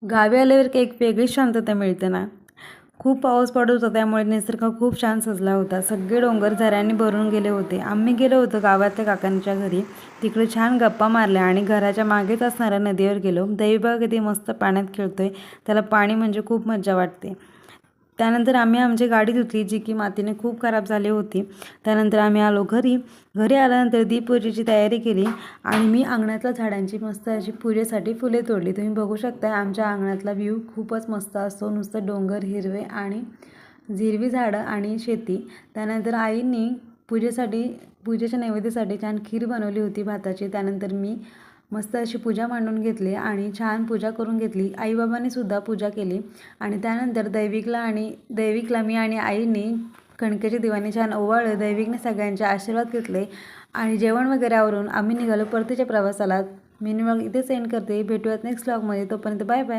गावी आल्यावर एक वेगळीच शांतता मिळते ना. खूप पाऊस पडत होता, त्यामुळे निसर्ग खूप छान सजला होता. सगळे डोंगर झऱ्यांनी भरून गेले होते. आम्ही गेलो होतो गावातल्या काकांच्या घरी. तिकडे छान गप्पा मारल्या आणि घराच्या मागेच असणाऱ्या नदीवर गेलो. दैवी बघा किती मस्त पाण्यात खेळतोय. त्याला पाणी म्हणजे खूप मज्जा वाटते. त्यानंतर आम्ही आमची गाडी धुतली, जी की मातीने खूप खराब झाली होती. त्यानंतर आम्ही आलो घरी. घरी आल्यानंतर दीपपूजेची तयारी केली आणि मी अंगणातल्या झाडांची मस्त अशी पूजेसाठी फुले तोडली. तुम्ही बघू शकता आमच्या अंगणातला व्ह्यू खूपच मस्त असतो. नुसतं डोंगर, हिरवे आणि हिरवी झाडं आणि शेती. त्यानंतर आईंनी पूजेच्या नैवेद्यासाठी छान खीर बनवली होती भाताची. त्यानंतर मी मस्त अशी पूजा मांडून घेतली आणि छान पूजा करून घेतली. आईबाबांनी सुद्धा पूजा केली आणि त्यानंतर दैविकला मी आणि आईने कणकेचे दिवाणे छान ओवाळले. दैविकने सगळ्यांचे आशीर्वाद घेतले आणि जेवण वगैरे आवरून आम्ही निघालो परतीच्या प्रवासाला. मी व्लॉग इथे सेंड करते. भेटूयात नेक्स्ट व्लॉगमध्ये. तोपर्यंत बाय बाय.